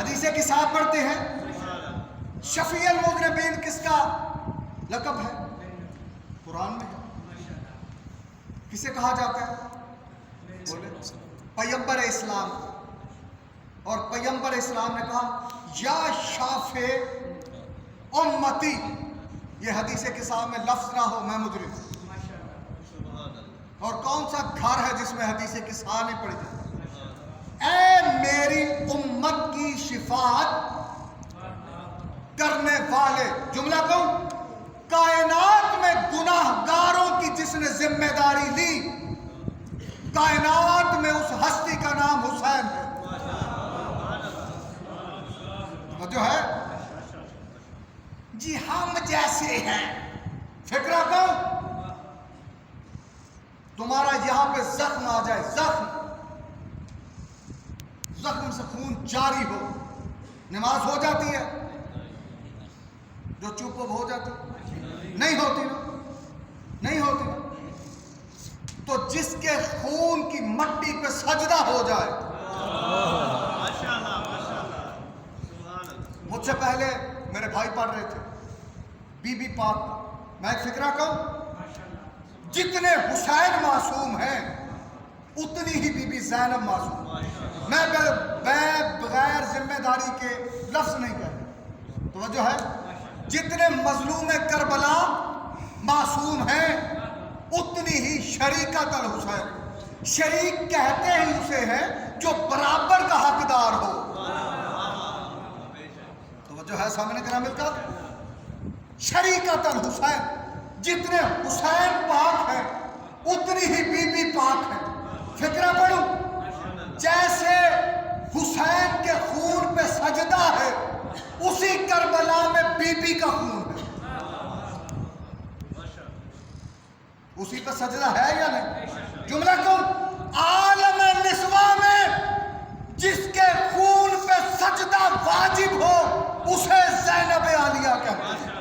حدیث کساء پڑھتے ہیں. شفیع المذنبین کس کا لقب ہے؟ قرآن میں ہے. کسے کہا جاتا ہے؟ بولے پیغمبر اسلام. اور پیغمبر اسلام نے کہا یا شافع امتی. یہ حدیث کساء میں لفظ نہ ہو میں مجرم. اور کون سا گھر ہے جس میں حدیث کساء نہیں پڑھی جاتی؟ اے میری امت کی شفاعت کرنے والے. جملہ کون؟ کائنات میں گناہ گاروں کی جس نے ذمہ داری لی، کائنات میں اس ہستی کا نام حسین ہے. وہ جو ہے جی ہم جیسے ہیں. فکرہ کون؟ تمہارا یہاں پہ زخم آ جائے، زخم سے خون جاری ہو، نماز ہو جاتی ہے؟ جو چپ ہو جاتی نہیں ہوتی نا، نہیں ہوتی نا. تو جس کے خون کی مٹی پہ سجدہ ہو جائے. مجھ سے پہلے میرے بھائی پڑھ رہے تھے بی بی پاک. میں ایک فکرہ کہوں، جتنے حسین معصوم ہیں اتنی ہی بی بی زینب معصوم. میں بغیر ذمہ داری کے لفظ نہیں کہتا. توجہ ہے؟ جتنے مظلوم کربلا معصوم ہیں اتنی ہی شریکت الحسین. شریک کہتے ہی اسے ہیں جو برابر کا حقدار ہو. توجہ ہے سامنے گرامی کا؟ شریکت الحسین. جتنے حسین پاک ہیں اتنی ہی بی بی پاک ہے. فکرہ پڑھو، جیسے حسین کے خون پہ سجدہ ہے اسی کربلا میں بی بی کا خون ہے. اسی پہ سجدہ ہے یا نہیں؟ جملہ کون؟ عالم نسواں میں جس کے خون پہ سجدہ واجب ہو اسے زینب عالیہ کہتے ہیں.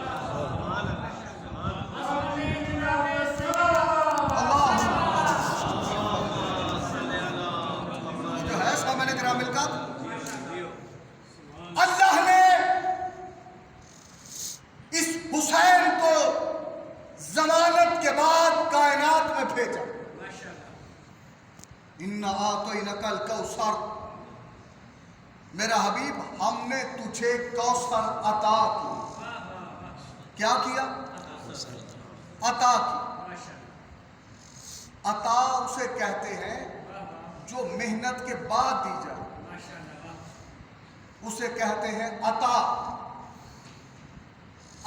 اللہ نے اس حسین کو ضمانت کے بعد کائنات میں بھیجا. اِنَّا أَعْطَيْنَكَ الْكَوْثَرَ. میرا حبیب ہم نے تجھے کوثر عطا کی. کیا کیا؟ عطا کی. عطا اسے کہتے ہیں جو محنت کے بعد دی جائے، اسے کہتے ہیں عطا.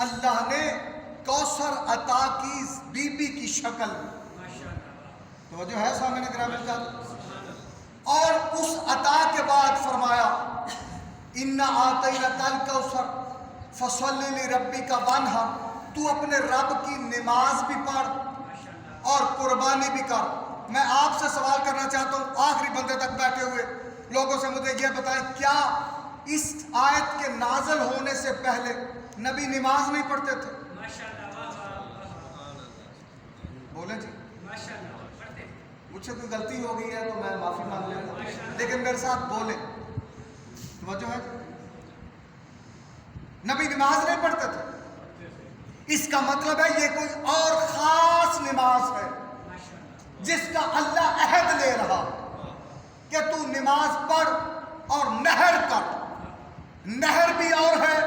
اللہ نے کوثر عطا کی بی بی کی شکل میں. تو جو ہے سامنے گرامی کا. اور اس عطا کے بعد فرمایا اِنَّا أَعْطَيْنَكَ الْكَوْثَرَ فَصَلِّ لِرَبِّكَ وَانْحَرْ. تو اپنے رب کی نماز بھی پڑھ اور قربانی بھی کر. میں آپ سے سوال کرنا چاہتا ہوں، آخری بندے تک بیٹھے ہوئے لوگوں سے مجھے یہ بتائیں، کیا اس آیت کے نازل ہونے سے پہلے نبی نماز نہیں پڑھتے تھے؟ بولیں جی. مجھ سے کوئی غلطی ہو گئی ہے تو میں معافی مانگ لیتا، لیکن میرے ساتھ بولیں. توجہ ہے؟ نبی نماز نہیں پڑھتے تھے. اس کا مطلب ہے یہ کوئی اور خاص نماز ہے جس کا اللہ عہد لے رہا کہ تو نماز پڑھ اور نہر کر. نہر بھی اور ہے،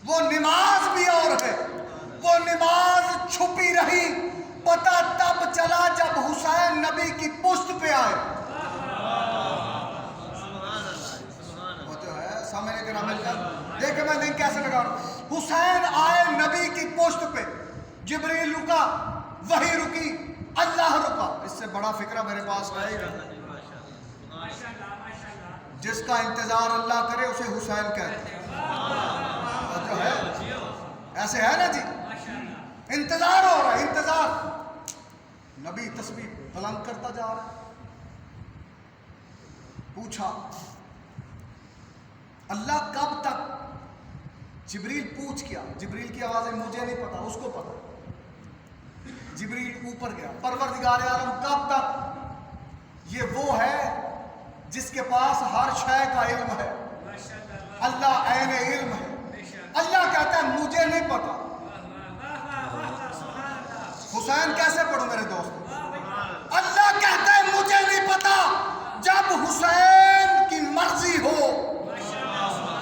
وہ نماز بھی اور ہے. وہ نماز چھپی رہی، پتہ تب چلا جب حسین نبی کی پشت پہ آئے. وہ جو ہے سامنے کے نام دیکھیں میں لنک کیسے لگا رہا ہوں. حسین آئے نبی کی پشت پہ، جبریل رکا، وحی رکی، اللہ رکا. اس سے بڑا فکرہ میرے پاس ہے ہی نہیں. جس کا انتظار اللہ کرے اسے حسین کہتے ہیں. جو ہے ایسے ہے نا جی، انتظار ہو رہا ہے، انتظار. نبی تسبیح بلند کرتا جا رہا ہے. پوچھا اللہ کب تک؟ جبریل پوچھ کیا. جبریل کی آوازیں مجھے نہیں پتا، اس کو پتا. جبریل اوپر گیا، پروردگار عالم کب تک؟ یہ وہ ہے جس کے پاس ہر شے کا علم ہے، اللہ عین علم ہے۔ اللہ کہتا ہے مجھے نہیں پتا۔ حسین کیسے پڑھوں میرے دوست؟ اللہ کہتا ہے مجھے نہیں پتا۔ جب حسین کی مرضی ہو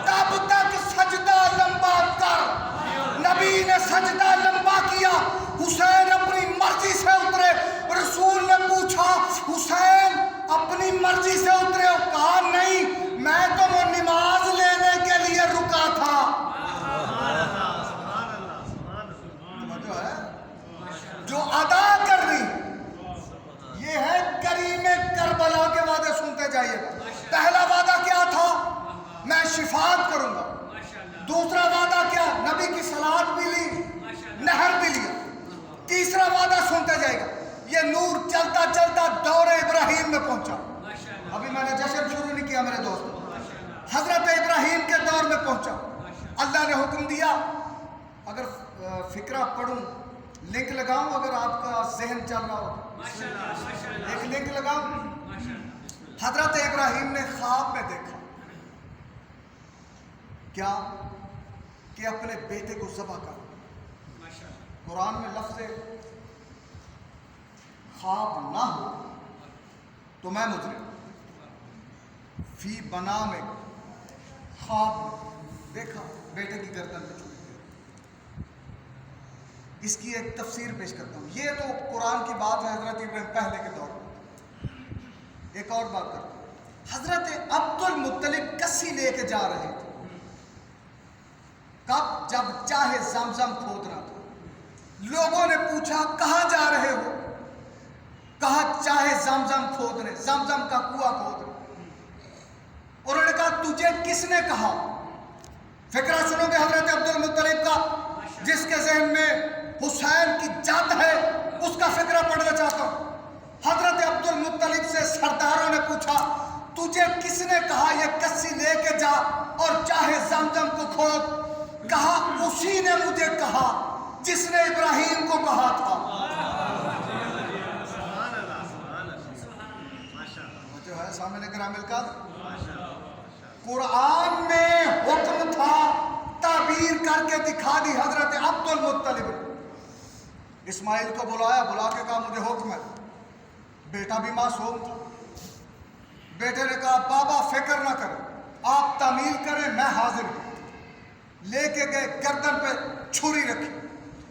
تب تک سجدہ لمبا کر۔ نبی نے سجدہ لمبا کیا، حسین اپنی مرضی سے اترے۔ رسول نے پوچھا حسین اپنی مرضی سے اترے ہو؟ کہا نہیں، میں تو وہ نماز لینے کے لیے رکا تھا۔ جو ادا کر رہی یہ ہے کریم کربلا کے وعدے سنتے جائیے گا۔ پہلا وعدہ کیا تھا؟ میں شفاعت کروں گا۔ دوسرا وعدہ کیا؟ نبی کی صلات بھی لی، نہر بھی لیا۔ تیسرا وعدہ سنتے جائے گا۔ یہ نور چلتا چلتا دور ابراہیم میں پہنچا۔ ابھی میں نے جشن شروع نہیں کیا میرے دوست، حضرت ابراہیم کے دور میں پہنچا۔ اللہ نے حکم دیا، اگر فکرہ پڑھوں لنک لگاؤں، اگر آپ کا ذہن چل رہا ہو ایک لنک لگاؤں۔ حضرت ابراہیم نے خواب میں دیکھا کیا کہ اپنے بیٹے کو ذبح کر۔ قرآن میں لفظ خواب نہ ہو تو میں مجرم۔ فی بنا میں خواب دیکھا بیٹے کی گردن پہ چھری۔ اس کی ایک تفسیر پیش کرتا ہوں۔ یہ تو قرآن کی بات ہے حضرت ابراہیم پہلے کے دور میں۔ ایک اور بات کرتا ہوں، حضرت عبد المطلب کسی لے کے جا رہے تھے۔ کب؟ جب چاہے زمزم کھودنا تھا۔ لوگوں نے پوچھا کہاں جا رہے ہو؟ کہا چاہے زمزم کھودنے، زمزم کا کنواں کھودنے۔ انہوں نے کہا تجھے کس نے کہا؟ فکرہ سنو گے حضرت عبد المطلب کا، جس کے ذہن میں حسین کی جد ہے، اس کا فکرہ پڑھنا چاہتا ہوں۔ حضرت عبد المطلب سے سرداروں نے پوچھا تجھے کس نے کہا یہ کسی لے کے جا اور چاہے زمزم کو کھود؟ کہا اسی نے مجھے کہا جس نے ابراہیم کو کہا تھا۔ جو ہے سامنے گرامی القدر، قرآن میں حکم تھا، تعبیر کر کے دکھا دی حضرت عبد المطلب نے۔ اسماعیل کو بلایا، بلا کے کہا مجھے حکم ہے۔ بیٹا بھی معصوم تھا۔ بیٹے نے کہا بابا فکر نہ کریں، آپ تعمیل کریں، میں حاضر ہوں۔ لے کے گئے، گردن پہ چھری رکھی۔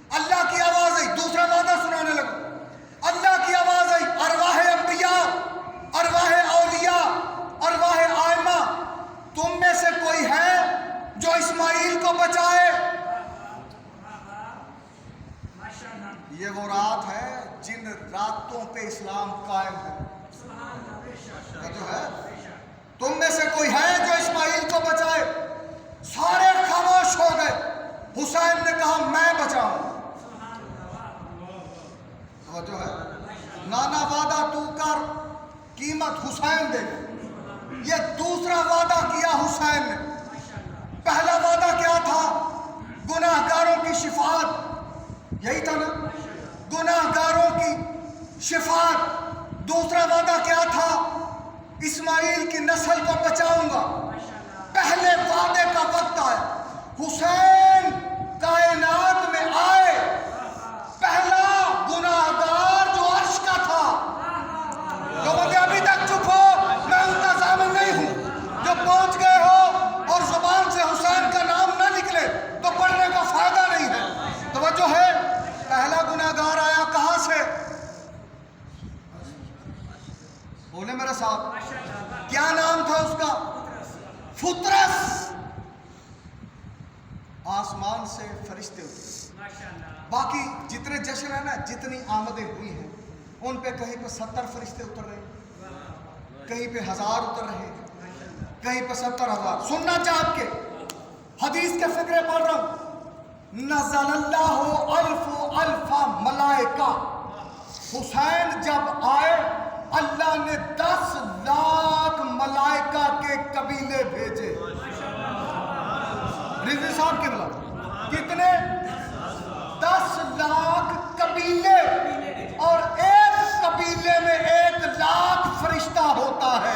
اللہ کی آواز آئی، دوسرا وعدہ سنانے لگا۔ اللہ کی آواز آئی، ارواح انبیاء، ارواح اولیاء، ارواح آئمہ، تم میں سے کوئی ہے جو اسماعیل کو بچائے؟ یہ وہ رات ہے جن راتوں پہ اسلام قائم ہے۔ جو ہے تم میں سے کوئی ہے جو اسماعیل کو بچائے؟ سارے خاموش ہو گئے۔ حسین نے کہا میں بچاؤں۔ جو ہے نانا وعدہ تو کر، قیمت حسین دے گا۔ یہ دوسرا وعدہ کیا حسین نے۔ پہلا وعدہ کیا تھا؟ گناہ گاروں کی شفاعت، یہی تھا نا، گناہ گاروں کی شفاعت۔ دوسرا وعدہ کیا تھا؟ اسماعیل کی نسل کو بچاؤں گا۔ پہلے وعدے کا وقت آیا، حسین کائنات میں آئے، پہلا گناہ گار جو عرش کا تھا۔ جو مجھے ابھی تک چپ ہو، میں ان کا ضامن نہیں ہوں۔ جو پہنچ گئے ہو اور زبان سے حسین کا نام نہ نکلے تو پڑھنے کا فائدہ نہیں ہے۔ توجہ ہے، پہلا گناہ گار آیا کہاں سے؟ بولے میرے ساتھ، کیا نام تھا اس کا؟ فطرس۔ آسمان سے فرشتے اترے۔ باقی جتنے جشن ہیں نا، جتنی آمدیں ہوئی ہیں، ان پہ کہیں پہ 70 فرشتے اتر رہے ہیں، کہیں پہ 1000 اتر رہے ہیں، کہیں پہ 70,000۔ سننا چاہت کے حدیث کے فکرے پڑھ رہا ہوں۔ نزل اللہ الف ملائکہ، حسین جب آئے اللہ نے 10 لاکھ ملائکہ کے قبیلے بھیجے۔ رضوی صاحب کے بلا کتنے؟ 10 لاکھ قبیلے، اور ایک قبیلے میں 1 لاکھ فرشتہ ہوتا ہے۔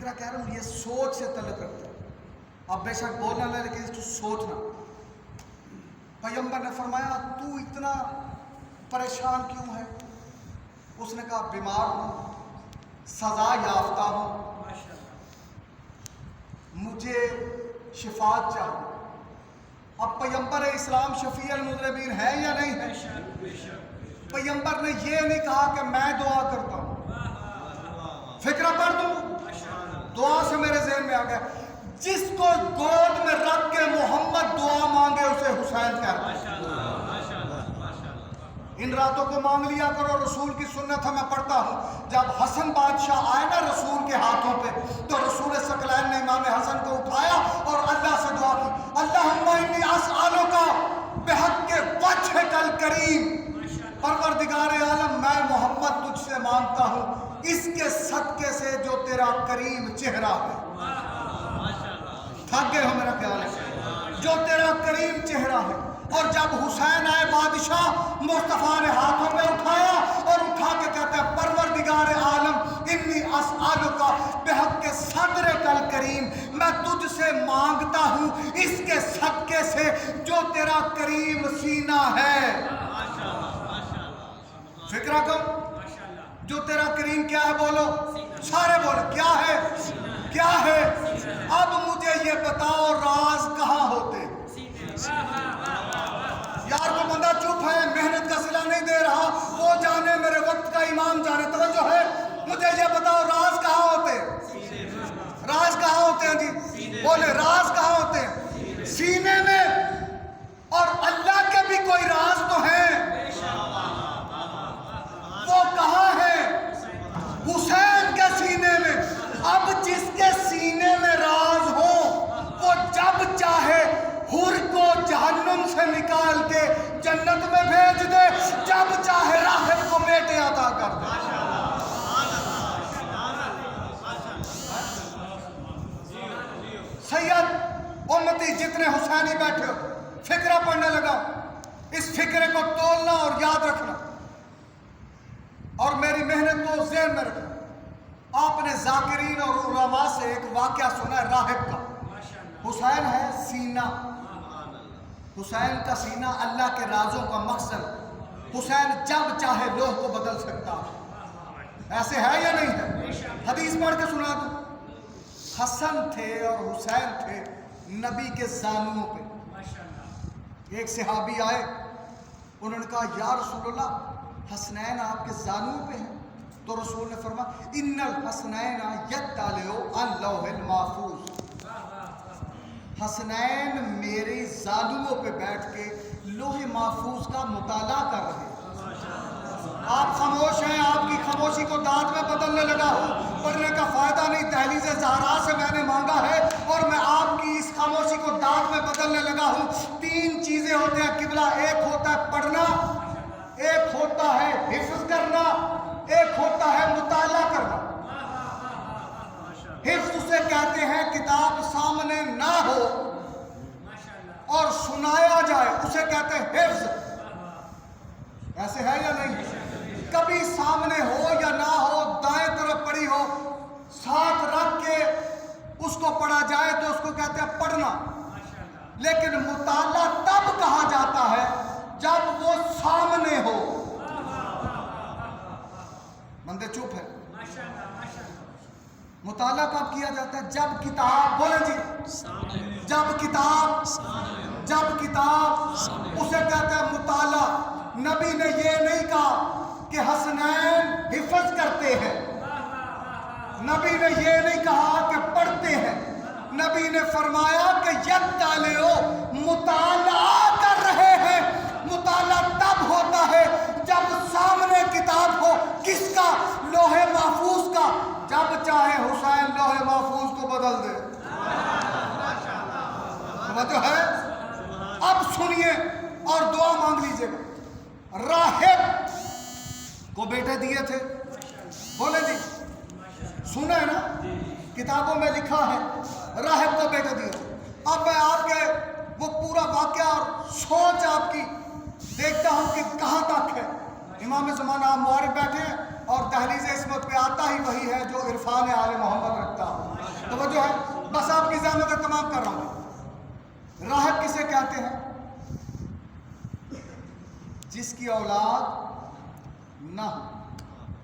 فکرہ کہہ رہا ہوں یہ سوچ سے تعلق رکھتا ہے. اب بے شک بولنا لے لیکن اس کو سوچنا. پیغمبر نے فرمایا تو اتنا پریشان کیوں ہے؟ اس نے کہا بیمار ہوں, سزا یافتہ ہوں, مجھے شفاعت چاہوں. اب پیغمبر اسلام شفیع المذنبین ہے یا نہیں ہے؟ پیغمبر نے یہ نہیں کہا کہ میں دعا کرتا ہوں. فکرہ پڑھ دوں, دعا سے میرے ذہن میں آ گیا جس کو گود میں رکھ کے محمد دعا مانگے اسے حسین کہتے ہیں. ان راتوں کو مانگ لیا کرو, رسول کی سنت ہے. میں پڑھتا ہوں جب حسن بادشاہ آئے نا رسول کے ہاتھوں پہ تو رسول ثقلین نے امام حسن کو اٹھایا اور اللہ سے دعا کی, اللہم انی اسألک بحق وجہک الکریم, پروردگار عالم میں محمد تجھ سے مانگتا ہوں اس کے صدقے سے جو تیرا کریم چہرہ ہے. تھک گئے ہو میرا خیال ہے, جو تیرا کریم چہرہ ہے. اور جب حسین آئے بادشاہ مصطفیٰ نے ہاتھوں میں اٹھایا اور اٹھا کے کہتا ہے پروردگار عالم انی اسألک بحق صدرک الکریم, میں تجھ سے مانگتا ہوں اس کے صدقے سے جو تیرا کریم سینہ ہے. فکرہ کم, جو تیرا کریم کیا ہے بولو, سارے بولو کیا ہے, کیا ہے. اب مجھے یہ بتاؤ راز کہاں ہوتے؟ یار وہ بندہ چپ ہے, محنت کا صلہ نہیں دے رہا, وہ جانے میرے وقت کا امام جانے. توجہ ہے, مجھے یہ بتاؤ راز کہاں ہوتے ہیں؟ راز کہاں ہوتے ہیں جی بولے, راز کہاں ہوتے ہیں؟ سینے میں. اور اللہ کے بھی کوئی راز تو ہیں, وہ کہاں ہے؟ حسین کے سینے میں. اب جس کے سینے میں راز ہو وہ جب چاہے حور کو جہنم سے نکال کے جنت میں بھیج دے, جب چاہے راہب کو بیٹے عطا کر دے. سید امتی جتنے حسینی بیٹھے ہو, فکرہ پڑھنے لگا, اس فکرے کو تولنا اور یاد رکھنا اور میری محنت کو ذہن میں رکھنا. آپ نے ذاکرین اور علماء سے ایک واقعہ سنا ہے راہب کا. حسین ہے سینہ, حسین کا سینہ اللہ کے رازوں کا مقصد. حسین جب چاہے لوح کو بدل سکتا ہے. ایسے ہے یا نہیں ہے؟ حدیث پڑھ کے سنا دوں. حسن تھے اور حسین تھے نبی کے زانوں پہ. ایک صحابی آئے, انہوں نے کہا یا رسول اللہ حسنین آپ کے زانوں پہ ہیں. تو رسول نے فرمایا ان الحسنین یطلعوا عن لوح المحفوظ, حسنین میرے زانوں پہ بیٹھ کے لوح محفوظ کا مطالعہ کر رہے ہیں. آپ خاموش ہیں, آپ کی خاموشی کو دانت میں بدلنے لگا ہوں, پڑھنے کا فائدہ نہیں. دہلیز زہرا سے میں نے مانگا ہے اور میں آپ کی اس خاموشی کو دانت میں بدلنے لگا ہوں. 3 چیزیں ہوتے ہیں قبلہ, ایک ہوتا ہے پڑھنا, ایک ہوتا ہے حفظ کرنا, ایک ہوتا ہے مطالعہ کرنا. حفظ اسے کہتے ہیں کتاب سامنے نہ ہو اور سنایا جائے, اسے کہتے ہیں حفظ. ایسے ہے یا نہیں؟ کبھی سامنے ہو یا نہ ہو, دائیں طرف پڑھی ہو, ساتھ رکھ کے اس کو پڑھا جائے تو اس کو کہتے ہیں پڑھنا. لیکن مطالعہ تب کہا جاتا ہے جب وہ سامنے ہو. بندے چپ ہے. مطالعہ کب کیا جاتا ہے؟ جب کتاب, بولیں جی, جب کتاب اسے کہتے ہیں مطالعہ. نبی نے یہ نہیں کہا کہ حسنین حفظ کرتے ہیں, نبی نے یہ نہیں کہا کہ پڑھتے ہیں. نبی نے فرمایا کہ یطلعوا, مطالعہ کر رہے ہیں. مطالعہ تب ہوتا ہے جب سامنے کتاب ہو. کس کا؟ لوح محفوظ کا. جب چاہے حسین لوح محفوظ کو بدل دے. سمجھو ہے. اب سنیے اور دعا مانگ لیجیے گا. راہب کو بیٹے دیے تھے, بولے جی, سنا ہے نا, کتابوں میں لکھا ہے راہب کو بیٹے دیے تھے. اب میں آپ کے وہ پورا واقعہ اور سوچ آپ کی دیکھتا ہوں کہ کہاں تک ہے. امام زمانہ مورخ بیٹھے اور دہلیز عصمت پہ آتا ہی وہی ہے جو عرفان آل محمد رکھتا ہوں. توجہ ہے؟ بس آپ کی ضمانت تمام کر رہا ہوں. راہب کسے کہتے ہیں؟ جس کی اولاد نہ ہو.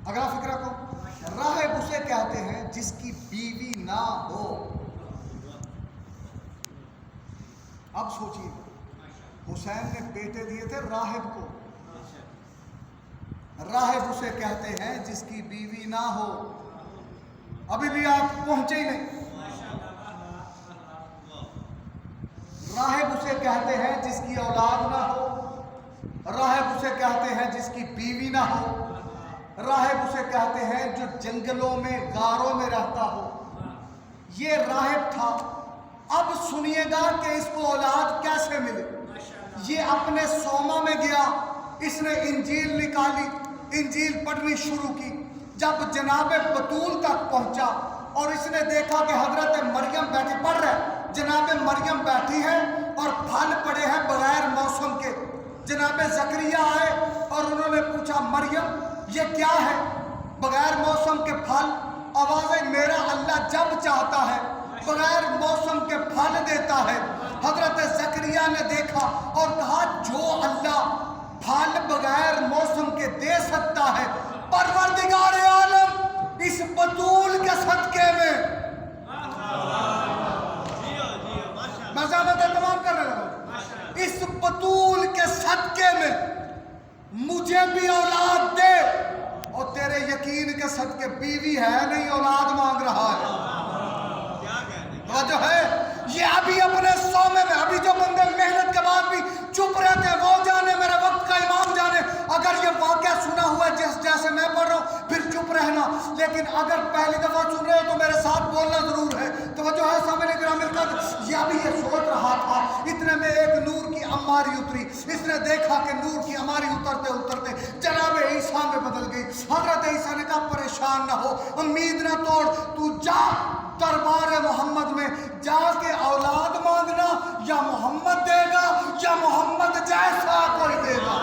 اگلا فکرہ کو، راہب اسے کہتے ہیں جس کی بیوی نہ ہو. اب سوچیے، حسین نے بیٹے دیے تھے راہب کو. راہب اسے کہتے ہیں جس کی بیوی نہ ہو. ابھی بھی آپ پہنچے ہی نہیں. راہب اسے کہتے ہیں جس کی اولاد نہ ہو. راہب اسے کہتے ہیں جس کی بیوی نہ ہو. راہب اسے کہتے ہیں جو جنگلوں میں غاروں میں رہتا ہو. یہ راہب تھا. اب سنیے گا کہ اس کو اولاد کیسے ملے. یہ اپنے سوما میں گیا، اس نے انجیل نکالی، انجیل پڑھنی شروع کی. جب جناب بطول تک پہنچا اور اس نے دیکھا کہ حضرت مریم بیٹھی، پڑھ رہے، جناب مریم بیٹھی ہے اور پھل پڑے ہیں بغیر موسم کے. جناب زکریا آئے اور انہوں نے پوچھا مریم یہ کیا ہے؟ بغیر موسم کے پھل. آوازیں میرا اللہ جب چاہتا ہے بغیر موسم کے پھل دیتا ہے. حضرت زکریا نے دیکھا اور کہا جو اللہ پھل بغیر موسم کے دے سکتا ہے، پروردگار عالم اس بطول کے صدقے میں. مذاہبت تمام کر رہے ہوں. اس بطول کے صدقے میں مجھے بھی اولاد دے. اور تیرے یقین کے صدقے بیوی ہے نہیں، اولاد مانگ رہا ہے. جو ہے یہ ابھی اپنے سومے میں، ابھی جو بندے محنت کے بعد بھی چپ رہتے ہیں وہ جانے، میرے وقت کا امام جانے. اگر یہ واقعہ سنا ہوا ہے جیسے میں پڑھ رہا ہوں پھر چپ رہنا، لیکن اگر پہلی دفعہ سن رہے ہو تو میرے ساتھ بولنا ضرور ہے. توجہ ہے سامنے گرامی القدر. یہ ابھی یہ سوچ رہا تھا، اتنے میں ایک نور کی اماری اتری. اس نے دیکھا کہ نور کی اماری اترتے اترتے جناب عیسیٰ میں بدل گئی. حضرت عیسیٰ نے کہا پریشان نہ ہو، امید نہ توڑ، تو جا دربار محمد میں جا کے اولاد مانگنا، یا محمد دے گا یا محمد جیسا کوئی دے گا.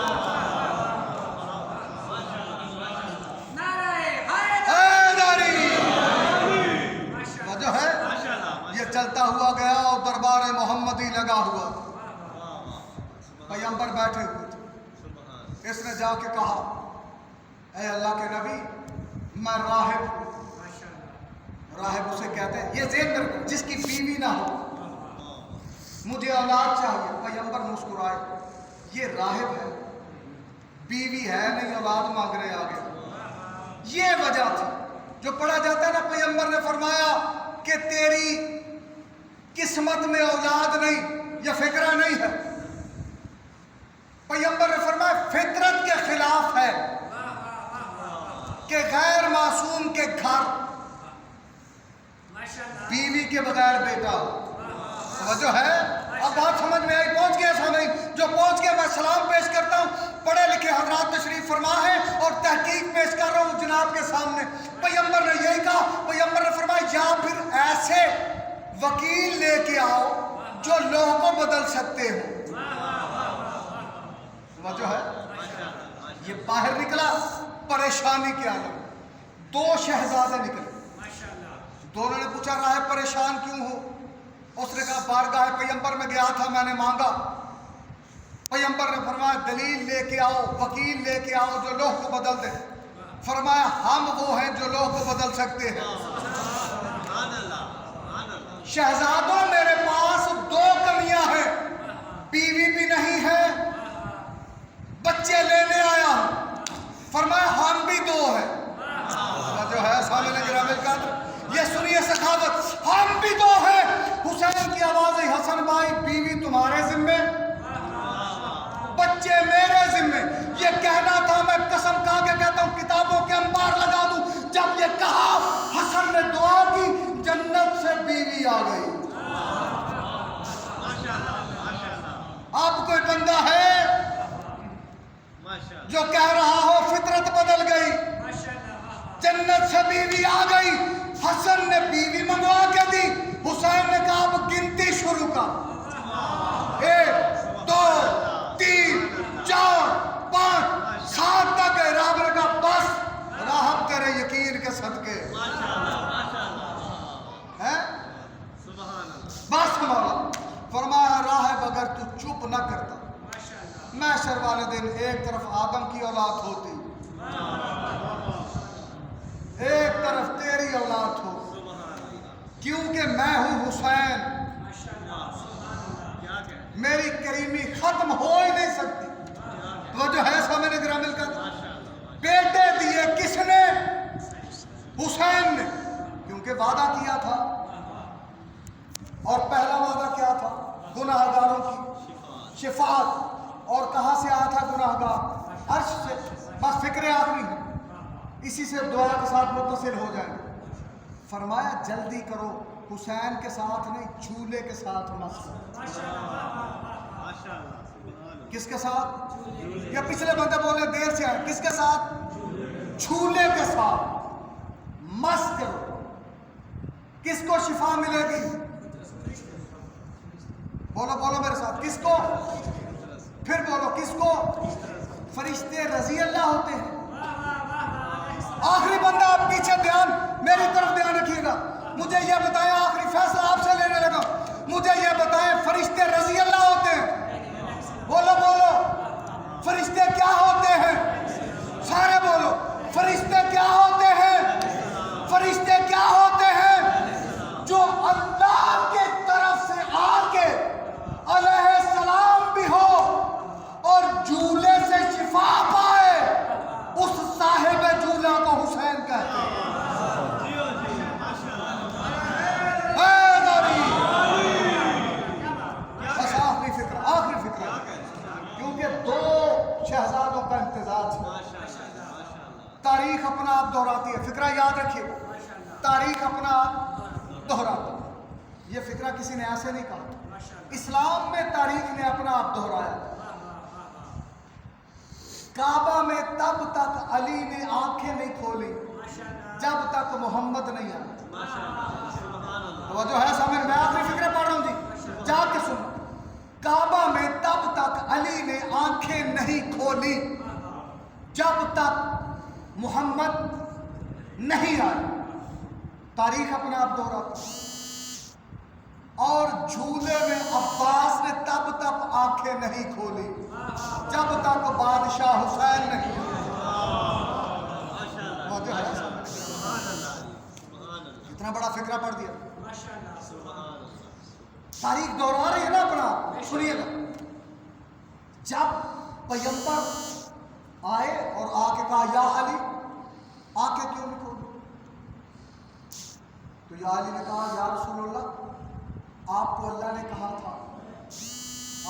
جو ہے یہ چلتا ہوا گیا اور دربار محمدی لگا ہوا. پیغمبر بیٹھے ہوئے تھے. اس نے جا کے کہا اے اللہ کے نبی میں راہب ہوں. راہب اسے کہتے ہیں، یہ ذہن میں جس کی بیوی نہ ہو، مجھے اولاد چاہیے. پیغمبر مسکرائے، یہ راہب ہے، بیوی ہے نہیں، اولاد مانگ رہے آگے. یہ وجہ تھی جو پڑھا جاتا ہے نا. پیغمبر نے فرمایا کہ تیری قسمت میں اولاد نہیں، یہ فکرہ نہیں ہے. پیغمبر نے فرمایا فطرت کے خلاف ہے کہ غیر معصوم کے گھر بیوی کے بغیر بیٹا ہو. توجہ ہے؟ اب بات سمجھ میں آئی؟ پہنچ گیا سامنے جو پہنچ گیا میں سلام پیش کرتا ہوں. پڑھے لکھے حضرات تشریف فرما ہے اور تحقیق پیش کر رہا ہوں جناب کے سامنے. پیغمبر نے یہی کہا. پیغمبر نے فرمایا یا پھر ایسے وکیل لے کے آؤ جو لوگوں کو بدل سکتے ہو. توجہ ہے؟ یہ باہر نکلا پریشانی کے عالم. دو شہزادے نکلے. دونوں نے پوچھا راہب پریشان کیوں ہو؟ اس نے کہا بارگاہ پیغمبر میں گیا تھا، میں نے مانگا. پیغمبر نے فرمایا دلیل لے کے آؤ، وکیل لے کے آؤ جو لوہ کو بدل دے. فرمایا ہم وہ ہیں جو لوہ کو بدل سکتے ہیں. شہزادوں میرے پاس دو کمیاں ہیں، بیوی بھی نہیں ہے، بچے لینے آیا ہوں. فرمایا ہم بھی دو ہیں. جو ہے سامنے گرامی القدر یہ سنیے سخاوت، ہم بھی دو ہیں. حسین کی آواز ہے حسن بھائی بیوی تمہارے ذمے، بچے میرے ذمے. یہ کہنا تھا، میں قسم کھا کے کہتا ہوں کتابوں کے انبار لگا دوں. جب یہ کہا حسن نے دعا کی، جنت سے بیوی آ گئی. اب کوئی بندہ ہے جو کہہ رہا ہو فطرت بدل گئی، جنت سے بیوی آ گئی. حسن نے بیوی منگوا کے دی. حسین نے کہا اب گنتی شروع کر، 1 2 3 4 5 7 تک. راہب نے کہا بس، راہب تیرے یقین کے صدقے. دن ایک طرف آدم کی اولاد ہوتی، ایک طرف تیری اولاد ہو، کیونکہ میں ہوں حسین، میری کریمی ختم ہو ہی نہیں سکتی۔ وہ جو ہے سامنے گرامل کا بیٹے دیے کس نے؟ حسین نے، کیونکہ وعدہ کیا تھا، اور پہلا وعدہ کیا تھا؟ گناہ گاروں کی شفاعت، اور کہاں سے آیا تھا گناہ گار؟ عرش سے۔ بس فکر آخری ہے، اسی سے دعا کے ساتھ متصل ہو جائیں گے۔ فرمایا جلدی کرو، حسین کے ساتھ نہیں، چولہے کے ساتھ مست۔ کس کے ساتھ؟ یا پچھلے بندے بولے دیر سے آئے، کس کے ساتھ؟ چولہے کے ساتھ مست کرو۔ کس کو شفا ملے گی؟ بولو بولو میرے ساتھ، کس کو؟ پھر بولو کس کو؟ فرشتے رضی اللہ ہوتے ہیں۔ آخری بندہ آپ پیچھے دھیان، میری طرف دھیان رکھیے گا، مجھے یہ بتائیں، آخری فیصلہ آپ سے لینے لگا، مجھے یہ بتائیں فرشتے رضی اللہ ہوتے ہیں؟ بولو بولو، فرشتے کیا ہوتے ہیں؟ سارے بولو، فرشتے کیا ہوتے ہیں؟ فرشتے کیا ہوتے ہیں؟ جو اللہ کے طرف سے آ کے علیہ السلام بھی ہو اور جھولے سے شفا پائے، اس صاحب جھولا کو حسین کہتے ہیں۔ بس آخری فکر، کیونکہ دو شہزادوں کا انتظار ہے۔ تاریخ اپنا آپ دہراتی ہے، فکرہ یاد رکھیے، تاریخ اپنا آپ دہراتا ہے۔ یہ فکرہ کسی نے ایسے نہیں کہا، اسلام میں تاریخ نے اپنا آپ دہرایا۔ کعبہ میں تب تک علی نے آنکھیں نہیں کھولی جب تک محمد نہیں آیا۔ توجہ ہے سامنے؟ میں آخری فکرے پڑھ رہا ہوں جی، جا کے سنو۔ کعبہ میں تب تک علی نے آنکھیں نہیں کھولی جب تک محمد نہیں آیا۔ تاریخ اپنا آپ دہراتا ہے۔ اور جھولے میں عباس نے تب تک آنکھیں نہیں کھولی جب تک بادشاہ حسین نہیں آیا۔ کتنا بڑا فکرہ پڑھ دیا، تاریخ دہرا رہی ہے نا اپنا۔ سنیے گا، جب پیغمبر آئے اور آ کے کہا یا علی، آنکھیں کیوں نہیں کھولی؟ تو یا علی نے کہا یا رسول اللہ، آپ کو اللہ نے کہا تھا،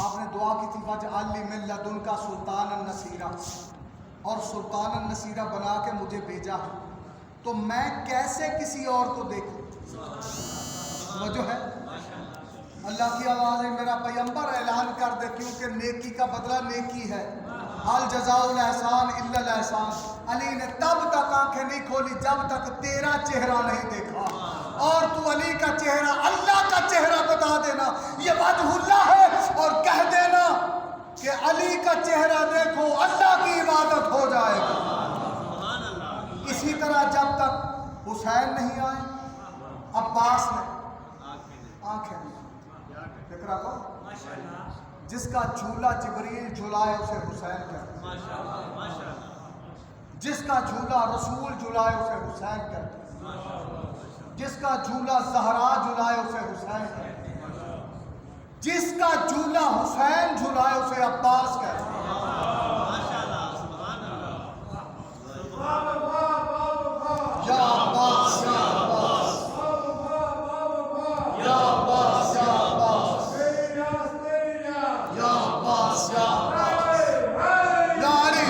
آپ نے دعا کی تھی وَاجْعَلْ لِي مِن لَدُنْكَ سُلْطَانًا نَصِيرًا، اور سلطان نصیرہ بنا کے مجھے بھیجا ہے، تو میں کیسے کسی اور کو دیکھوں؟ وہ جو ہے اللہ کی آواز ہے، میرا پیغمبر اعلان کر دے، کیونکہ نیکی کا بدلہ نیکی ہے، الجزاء الاحسان الا الاحسان۔ علی نے تب تک آنکھیں نہیں کھولی جب تک تیرا چہرہ نہیں دیکھا، اور تو علی کا چہرہ، اللہ کا چہرہ بتا دینا یہ وجہ اللہ ہے، اور کہہ دینا کہ علی کا چہرہ دیکھو اللہ کی عبادت ہو جائے گا۔ اسی طرح جب تک حسین نہیں آئے، عباس نے آنکھیں نہیں، فکرہ کو جس کا جھولا جبریل جھلائے اسے حسین کہتے ہیں، جس کا جھولا رسول جھلائے اسے حسین کہتے ہیں، جس کا جھولا زہرا جھلائے اسے حسین کہتے ہیں، جس کا جھولا حسین جھلائے اسے عباس کہتے ہیں۔ یا عباس یا عباس یا عباس یا عباس یا عباس یا عباس یا علی۔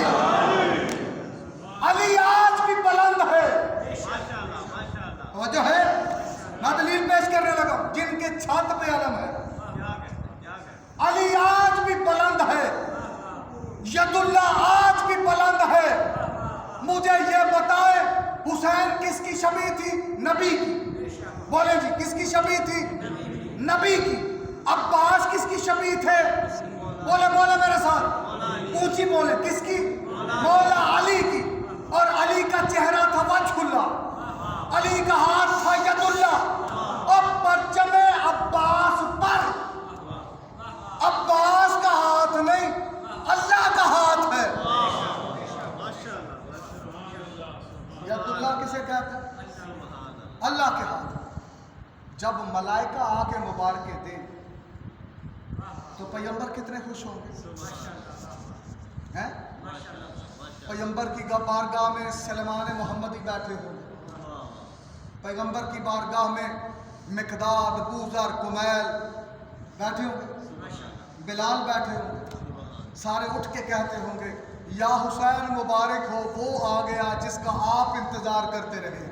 علی آج بھی بلند ہے، توجہ ہے، میں دلیل پیش کرنے لگا، جن کے چھت پہ علم ہے، علی آج بھی بلند ہے، ید اللہ آج بھی بلند ہے۔ مجھے یہ بتائے حسین کس کی شبیہ تھی؟ نبی کی۔ بولیں جی کس کی شبیہ تھی؟ نبی کی۔ عباس کس کی شبیہ تھے؟ بولے بولے میرے ساتھ، اونچی بولے، کس کی؟ مولا علی کی۔ اور علی کا چہرہ تھا وجہ اللہ، علی کا ہاتھ تھا ید اللہ، اور پرچم عباس پر، عباس کا ہاتھ نہیں، اللہ کا ہاتھ جب ملائکہ آ کے مبارکیں دیں تو پیغمبر کتنے خوش ہوں گے ہیں؟ پیغمبر کی بارگاہ میں سلیمان محمدی بیٹھے ہوں گے، پیغمبر کی بارگاہ میں مقداد، بوذر، کمیل بیٹھے ہوں گے، بلال بیٹھے ہوں گے، سارے اٹھ کے کہتے ہوں گے یا حسین مبارک ہو، وہ آ گیا جس کا آپ انتظار کرتے رہے۔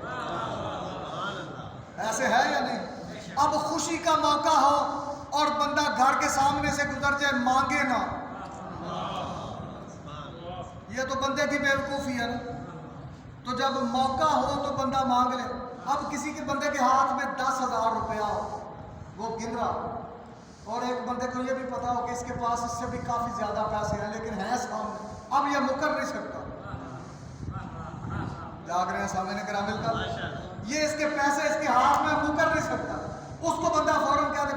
ایسے ہے یا نہیں؟ اب خوشی کا موقع ہو اور بندہ گھر کے سامنے سے گزر جائے، مانگے نہ، یہ تو بندے کی بیوقوفی ہے نا۔ تو جب موقع ہو تو بندہ مانگ لے۔ اب کسی کے بندے کے ہاتھ میں 10,000 روپیہ ہو، وہ گن رہا ہو، اور ایک بندے کو یہ بھی پتا ہو کہ اس کے پاس اس سے بھی کافی زیادہ پیسے ہیں لیکن ہے سامنے، اب یہ مکر نہیں سکتا۔ جاگ رہے ہیں سامنے گرامی کا، یہ اس کے پیسے اس کے ہاتھ میں مکر نہیں سکتا، اس کو بندہ فوراً کہہ دے